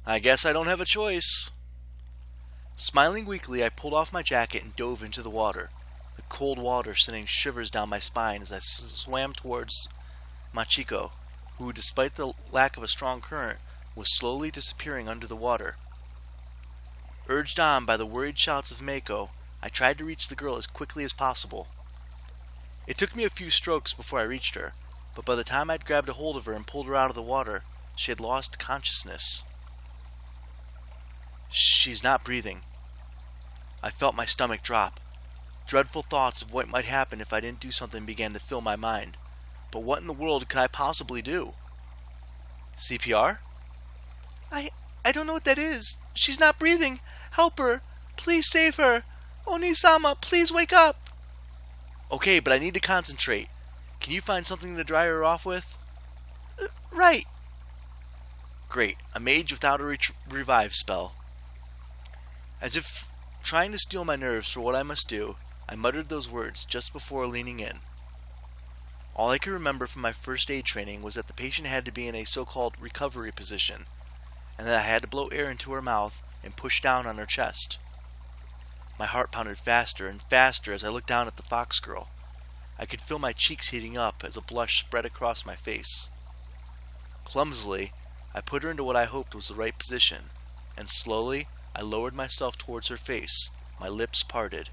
I guess I don't have a choice. Smiling weakly, I pulled off my jacket and dove into the water, the cold water sending shivers down my spine as I swam towards Machiko, who, despite the lack of a strong current, was slowly disappearing under the water. Urged on by the worried shouts of Mako, I tried to reach the girl as quickly as possible. It took me a few strokes before I reached her, but by the time I'd grabbed a hold of her and pulled her out of the water, she had lost consciousness. She's not breathing. I felt my stomach drop. Dreadful thoughts of what might happen if I didn't do something began to fill my mind. But what in the world could I possibly do? CPR? I don't know what that is. She's not breathing. Help her. Please save her. Oni-sama, please wake up. Okay, but I need to concentrate. Can you find something to dry her off with? Right. Great. A mage without a revive spell. As if trying to steel my nerves for what I must do, I muttered those words just before leaning in. All I could remember from my first aid training was that the patient had to be in a so-called recovery position, and that I had to blow air into her mouth and push down on her chest. My heart pounded faster and faster as I looked down at the fox girl. I could feel my cheeks heating up as a blush spread across my face. Clumsily, I put her into what I hoped was the right position, and slowly I lowered myself towards her face, my lips parted.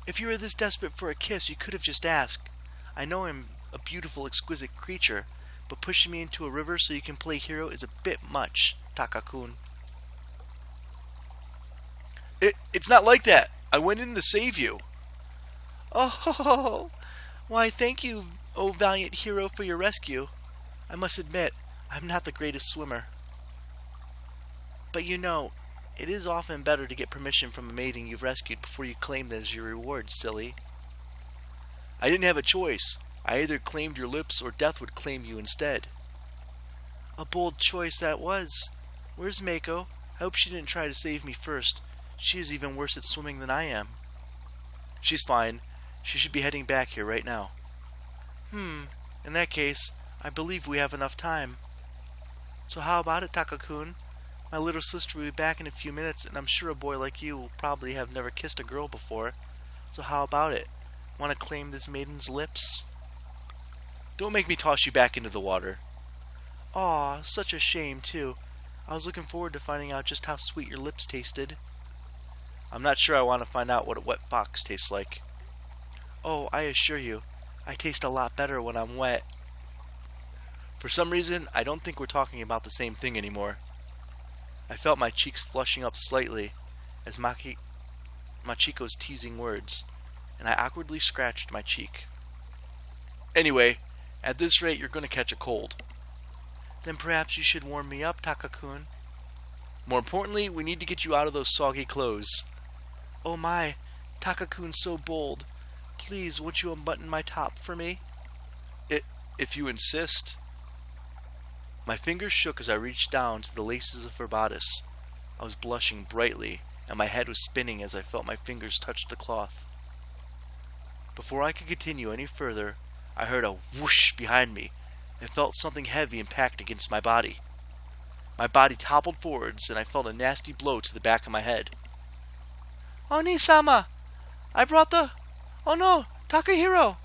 If you were this desperate for a kiss, you could have just asked. I know I'm a beautiful, exquisite creature, but pushing me into a river so you can play hero is a bit much, Taka-kun. It's not like that. I went in to save you. Oh, why thank you, oh valiant hero, for your rescue. I must admit, I'm not the greatest swimmer. But you know, it is often better to get permission from a maiden you've rescued before you claim that as your reward, silly. I didn't have a choice. I either claimed your lips or death would claim you instead. A bold choice that was. Where's Mako? I hope she didn't try to save me first. She is even worse at swimming than I am. She's fine. She should be heading back here right now. In that case, I believe we have enough time. So how about it, Taka-kun? My little sister will be back in a few minutes, and I'm sure a boy like you will probably have never kissed a girl before. So how about it? Want to claim this maiden's lips? Don't make me toss you back into the water. Aw, such a shame, too. I was looking forward to finding out just how sweet your lips tasted. I'm not sure I want to find out what a wet fox tastes like. Oh, I assure you, I taste a lot better when I'm wet. For some reason, I don't think we're talking about the same thing anymore. I felt my cheeks flushing up slightly as Machiko's teasing words, and I awkwardly scratched my cheek. Anyway, at this rate you're going to catch a cold. Then perhaps you should warm me up, Taka-kun. More importantly, we need to get you out of those soggy clothes. Oh my, Taka-kun's so bold. Please, won't you unbutton my top for me? If you insist. My fingers shook as I reached down to the laces of her bodice. I was blushing brightly, and my head was spinning as I felt my fingers touch the cloth. Before I could continue any further, I heard a whoosh behind me and felt something heavy impact against my body. My body toppled forwards, and I felt a nasty blow to the back of my head. Oni-sama! I brought the... Oh no! Takahiro!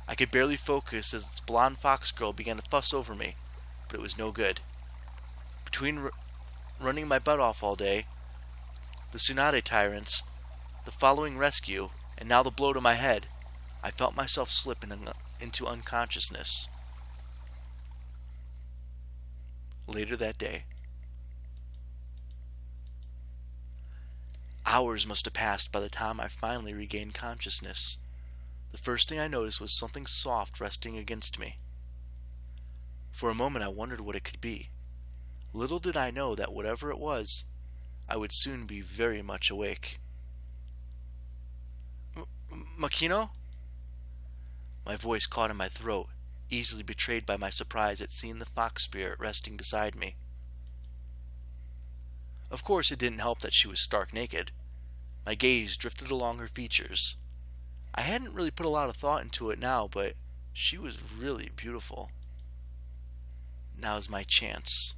I could barely focus as this blonde fox girl began to fuss over me, but it was no good. Between running my butt off all day, the Tsunade tyrants, the following rescue, and now the blow to my head, I felt myself slip into unconsciousness. Later that day. Hours must have passed by the time I finally regained consciousness. The first thing I noticed was something soft resting against me. For a moment I wondered what it could be. Little did I know that whatever it was, I would soon be very much awake. Makino? My voice caught in my throat, easily betrayed by my surprise at seeing the fox spirit resting beside me. Of course it didn't help that she was stark naked. My gaze drifted along her features. I hadn't really put a lot of thought into it now, but she was really beautiful. Now's my chance.